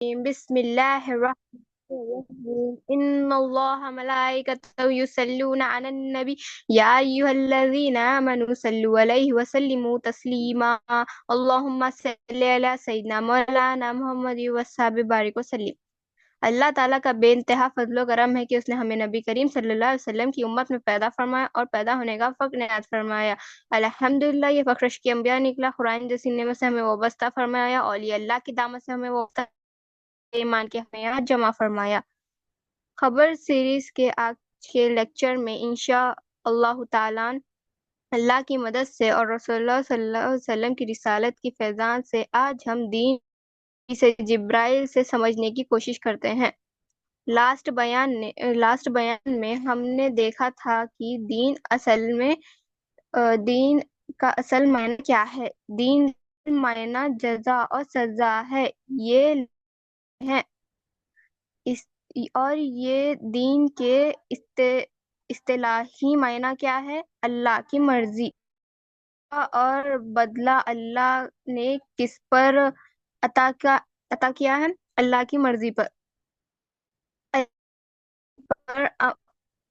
بسم الله الرحمن الرحيم إن الله ملائكته يصلون على النبي يا أيها الذين آمنوا صلوا عليه وسلموا تسليما اللهم صل على سيدنا مولانا محمد وصحبه بارك وسلم۔ اللہ تعالیٰ کا بے انتہا فضل و کرم ہے کہ اس نے ہمیں نبی کریم صلی اللہ علیہ وسلم کی امت میں پیدا فرمایا اور پیدا ہونے کا فخر عنایت فرمایا۔ الحمدللہ یہ فخر عشق انبیاء نکلا، قرآن جیسی نعمت سے ہمیں وابستہ فرمایا، اولیاء اللہ کی دعوت سے ہمیں وابستہ ایمان کے ہمیں یہاں جمع فرمایا۔ خبر سیریز کے آج کے لیکچر میں انشاء اللہ تعالیٰ اللہ کی مدد سے اور رسول اللہ صلی اللہ علیہ وسلم کی رسالت کی فیضان سے آج ہم دین سے جبرائیل سے سمجھنے کی کوشش کرتے ہیں۔ لاسٹ بیان میں ہم نے دیکھا تھا کہ دین کا اصل معنی کیا ہے۔ دین معنی جزا اور سزا ہے، یہ ہے اور یہ دین کے اصطلاحی معنی کیا ہے؟ اللہ کی مرضی اور بدلہ اللہ نے کس پر عطا کیا ہے؟ اللہ کی مرضی پر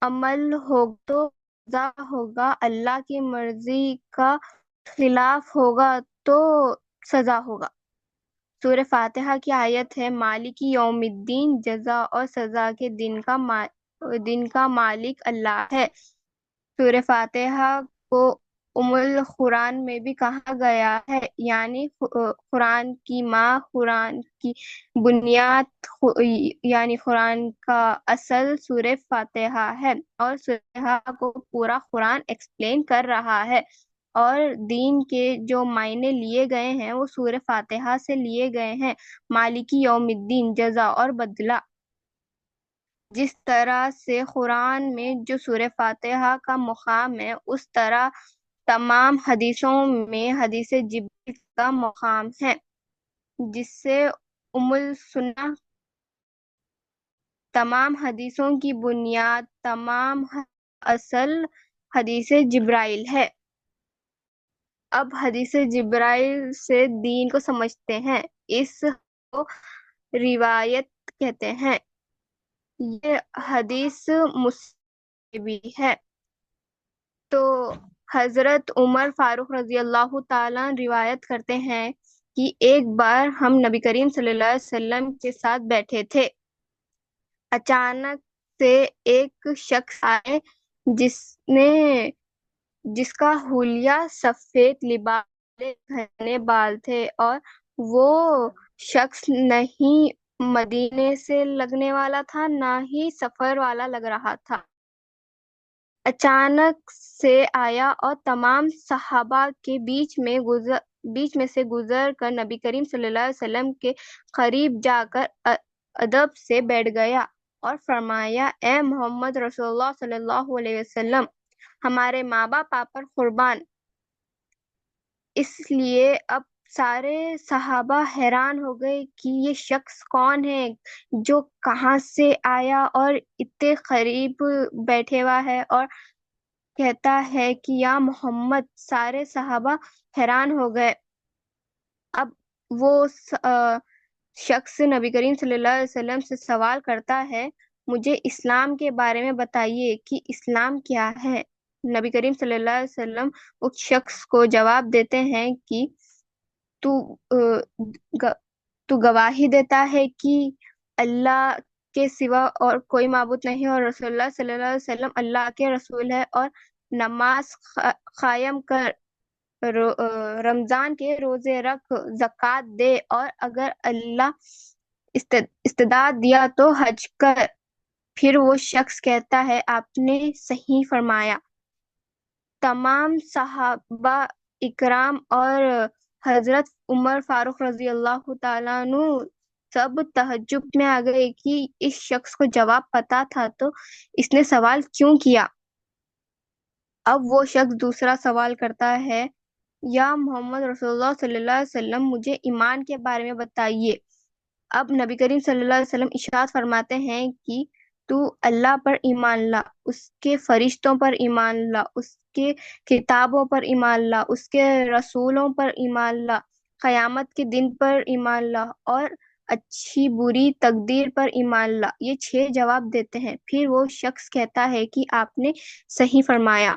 عمل ہوگا تو سزا ہوگا، اللہ کی مرضی کا خلاف ہوگا تو سزا ہوگا۔ سورہ فاتحہ کی آیت ہے مالک یوم الدین، جزا اور سزا کے دن کا مالک اللہ ہے۔ سورہ فاتحہ کو ام القرآن میں بھی کہا گیا ہے، یعنی قرآن کی ماں، قرآن کی بنیاد، یعنی قرآن کا اصل سورہ فاتحہ ہے، اور سورہ فاتحہ کو پورا قرآن ایکسپلین کر رہا ہے، اور دین کے جو معنی لیے گئے ہیں وہ سورہ فاتحہ سے لیے گئے ہیں۔ مالک یوم الدین، جزا اور بدلہ۔ جس طرح سے قرآن میں جو سورہ فاتحہ کا مقام ہے، اس طرح تمام حدیثوں میں حدیث جبریل کا مقام ہے، جس سے ام السنہ تمام حدیثوں کی بنیاد، تمام اصل حدیث جبرائیل ہے۔ اب حدیث جبرائیل سے دین کو سمجھتے ہیں، اس کو روایت کہتے ہیں۔ یہ حدیث مسلم بھی ہے۔ تو حضرت عمر فاروق رضی اللہ تعالیٰ روایت کرتے ہیں کہ ایک بار ہم نبی کریم صلی اللہ علیہ وسلم کے ساتھ بیٹھے تھے، اچانک سے ایک شخص آئے جس کا حلیہ سفید لباس، گھنے بال تھے، اور وہ شخص نہیں مدینے سے لگنے والا تھا، نہ ہی سفر والا لگ رہا تھا۔ اچانک سے آیا اور تمام صحابہ کے بیچ میں سے گزر کر نبی کریم صلی اللہ علیہ وسلم کے قریب جا کر ادب سے بیٹھ گیا اور فرمایا، اے محمد رسول اللہ صلی اللہ علیہ وسلم، ہمارے ماں باپ آپ پر قربان۔ اس لیے اب سارے صحابہ حیران ہو گئے کہ یہ شخص کون ہے جو کہاں سے آیا اور اتنے قریب بیٹھے ہوا ہے اور کہتا ہے کہ یا محمد۔ سارے صحابہ حیران ہو گئے۔ اب وہ شخص نبی کریم صلی اللہ علیہ وسلم سے سوال کرتا ہے، مجھے اسلام کے بارے میں بتائیے کہ اسلام کیا ہے۔ نبی کریم صلی اللہ علیہ وسلم اس شخص کو جواب دیتے ہیں کہ تو گواہی دیتا ہے کہ اللہ کے سوا اور کوئی معبود نہیں، اور رسول اللہ صلی اللہ علیہ وسلم اللہ کے رسول ہے، اور نماز قائم کر، رمضان کے روزے رکھ، زکوٰۃ دے، اور اگر اللہ استطاعت دیا تو حج کر۔ پھر وہ شخص کہتا ہے، آپ نے صحیح فرمایا۔ تمام صحابہ اکرام اور حضرت عمر فاروق رضی اللہ تعالیٰ عنہ سب تعجب میں آ گئے کہ اس شخص کو جواب پتا تھا تو اس نے سوال کیوں کیا۔ اب وہ شخص دوسرا سوال کرتا ہے، یا محمد رسول اللہ صلی اللہ علیہ وسلم، مجھے ایمان کے بارے میں بتائیے۔ اب نبی کریم صلی اللہ علیہ وسلم ارشاد فرماتے ہیں کہ تو اللہ پر ایمان لا، اس کے فرشتوں پر ایمان لا، اس کے کتابوں پر ایمان لا، اس کے رسولوں پر ایمان لا، قیامت کے دن پر ایمان لا، اور اچھی بری تقدیر پر ایمان لا، یہ 6 جواب دیتے ہیں۔ پھر وہ شخص کہتا ہے کہ آپ نے صحیح فرمایا۔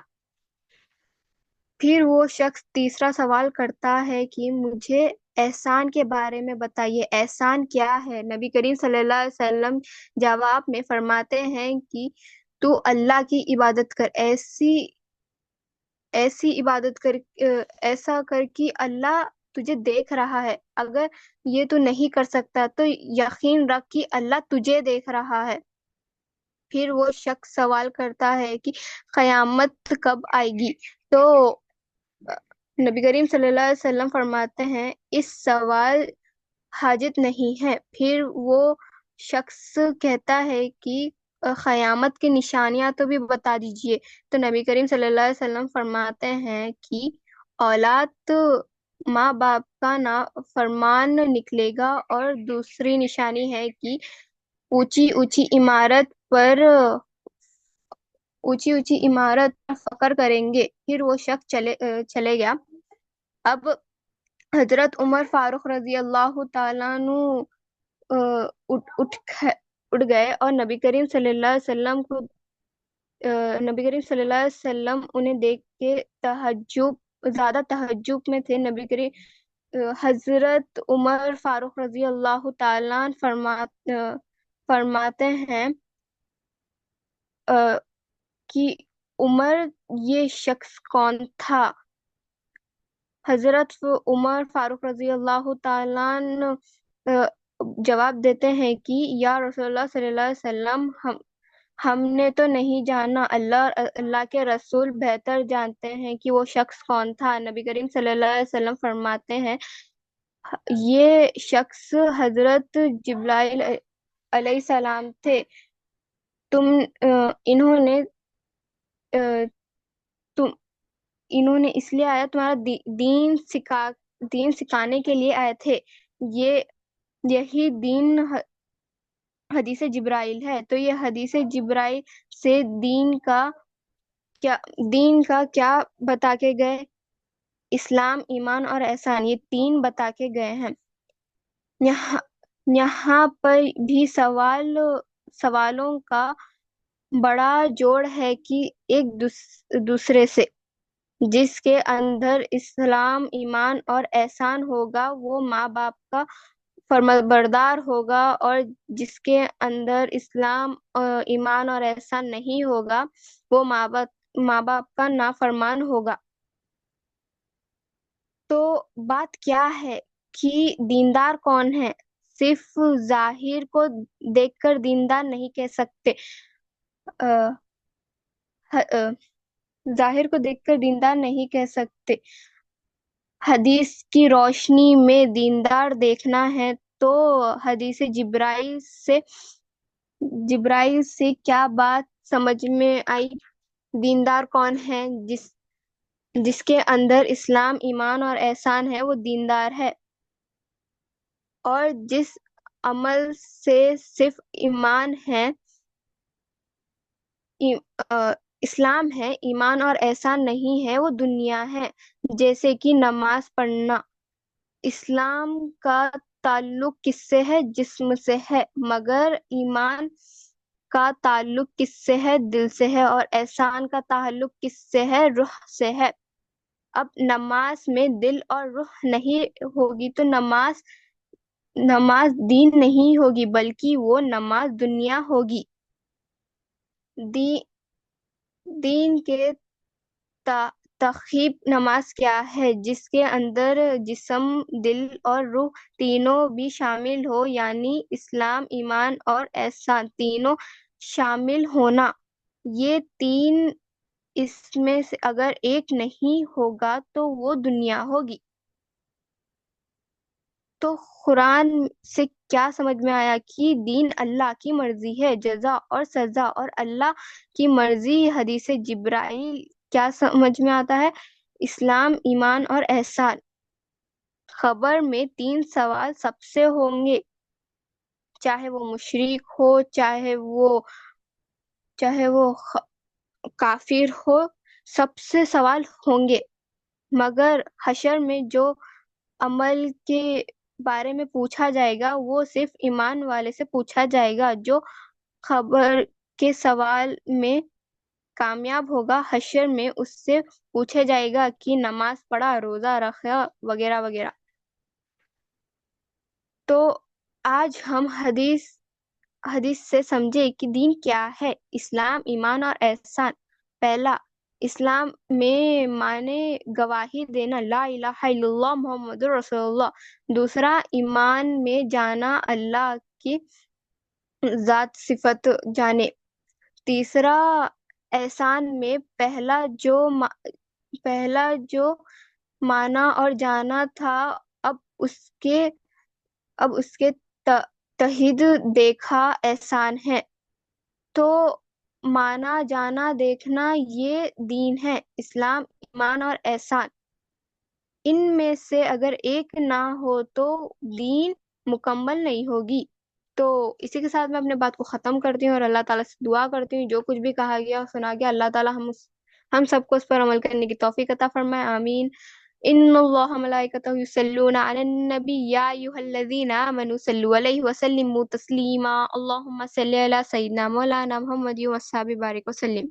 پھر وہ شخص تیسرا سوال کرتا ہے کہ مجھے احسان کے بارے میں بتائیے، احسان کیا ہے؟ نبی کریم صلی اللہ علیہ وسلم جواب میں فرماتے ہیں کہ تو اللہ کی عبادت کر، ایسی عبادت کر، ایسا کر کہ اللہ تجھے دیکھ رہا ہے۔ اگر یہ تو نہیں کر سکتا تو یقین رکھ کہ اللہ تجھے دیکھ رہا ہے۔ پھر وہ شخص سوال کرتا ہے کہ قیامت کب آئے گی؟ تو نبی کریم صلی اللہ علیہ وسلم فرماتے ہیں اس سوال حاجت نہیں ہے۔ پھر وہ شخص کہتا ہے کہ قیامت کی نشانیاں تو بھی بتا دیجئے۔ تو نبی کریم صلی اللہ علیہ وسلم فرماتے ہیں کہ اولاد ماں باپ کا نافرمان نکلے گا، اور دوسری نشانی ہے کہ اونچی اونچی عمارت پر فخر کریں گے۔ پھر وہ شخص چلے گیا۔ اب حضرت عمر فاروق رضی اللہ تعالیٰ عنہ اٹھ گئے، اور نبی کریم صلی اللہ علیہ وسلم کو نبی کریم صلی اللہ علیہ وسلم انہیں دیکھ کے زیادہ تعجب میں تھے۔ نبی کریم حضرت عمر فاروق رضی اللہ تعالیٰ عنہ فرماتے ہیں کہ عمر یہ شخص کون تھا؟ حضرت عمر فاروق رضی اللہ تعالیٰ عنہ جواب دیتے ہیں کہ یا رسول اللہ صلی اللہ علیہ وسلم، ہم نے تو نہیں جانا، اللہ کے رسول بہتر جانتے ہیں کہ وہ شخص کون تھا۔ نبی کریم صلی اللہ علیہ وسلم فرماتے ہیں یہ شخص حضرت جبرائیل علیہ السلام تھے۔ انہوں نے اس لیے آیا، تمہارا دین سکھانے کے لیے آئے تھے۔ یہی دین حدیث جبرائیل ہے۔ تو یہ حدیث جبرائیل سے دین کا کیا بتا کے گئے؟ اسلام، ایمان اور احسان، یہ 3 بتا کے گئے ہیں۔ یہاں پر بھی سوالوں کا بڑا جوڑ ہے کہ ایک دوسرے سے، جس کے اندر اسلام، ایمان اور احسان ہوگا وہ ماں باپ کا فرمانبردار ہوگا، اور جس کے اندر اسلام، ایمان اور احسان نہیں ہوگا وہ ماں باپ کا نافرمان ہوگا۔ تو بات کیا ہے کہ دیندار کون ہے؟ صرف ظاہر کو دیکھ کر دیندار نہیں کہہ سکتے، ظاہر کو دیکھ کر دیندار نہیں کہہ سکتے۔ حدیث کی روشنی میں دیندار دیکھنا ہے تو حدیث جبرائیل سے کیا بات سمجھ میں آئی؟ دیندار کون ہے؟ جس کے اندر اسلام، ایمان اور احسان ہے وہ دیندار ہے، اور جس عمل سے صرف اسلام ہے، ایمان اور احسان نہیں ہے، وہ دنیا ہے۔ جیسے کہ نماز پڑھنا، اسلام کا تعلق کس سے ہے؟ جسم سے ہے، مگر ایمان کا تعلق کس سے ہے؟ دل سے ہے، اور احسان کا تعلق کس سے ہے؟ روح سے ہے۔ اب نماز میں دل اور روح نہیں ہوگی تو نماز دین نہیں ہوگی، بلکہ وہ نماز دنیا ہوگی۔ دین کے تخیب نماز کیا ہے؟ جس کے اندر جسم، دل اور روح تینوں بھی شامل ہو، یعنی اسلام، ایمان اور احسان تینوں شامل ہونا۔ یہ 3 اس میں سے اگر ایک نہیں ہوگا تو وہ دنیا ہوگی۔ تو قرآن سے کیا سمجھ میں آیا کہ دین اللہ کی مرضی ہے، جزا اور سزا، اور اللہ کی مرضی حدیث جبرائیل کیا سمجھ میں آتا ہے؟ اسلام، ایمان اور احسان۔ خبر میں 3 سوال سب سے ہوں گے، چاہے وہ مشرک ہو، چاہے وہ کافر ہو، سب سے سوال ہوں گے، مگر حشر میں جو عمل کے بارے میں پوچھا جائے گا وہ صرف ایمان والے سے پوچھا جائے گا جو خبر کے سوال میں کامیاب ہوگا۔ حشر میں اس سے پوچھا جائے گا کہ نماز پڑھا، روزہ رکھا، وغیرہ وغیرہ۔ تو آج ہم حدیث سے سمجھے کہ دین کیا ہے۔ اسلام، ایمان اور احسان۔ پہلا، اسلام میں معنی گواہی دینا، لا الہ الا اللہ محمد رسول اللہ۔ دوسرا، ایمان میں جانا، اللہ کی ذات صفت جانے۔ تیسرا، احسان میں پہلا جو مانا اور جانا تھا، اب اس کے اب اس کے تحت دیکھا احسان ہے۔ تو مانا، جانا، دیکھنا، یہ دین ہے۔ اسلام، ایمان اور احسان، ان میں سے اگر ایک نہ ہو تو دین مکمل نہیں ہوگی۔ تو اسی کے ساتھ میں اپنے بات کو ختم کرتی ہوں اور اللہ تعالیٰ سے دعا کرتی ہوں جو کچھ بھی کہا گیا سنا گیا، اللہ تعالیٰ ہم سب کو اس پر عمل کرنے کی توفیق عطا فرمائے، آمین۔ ان اللہ ملائکتہ یصلون علی النبی یا ایھا الذین آمنوا صلوا علیہ وسلموا تسلیما، اللہم صل علی سیدنا مولانا محمد وصحبہ بارک وسلم۔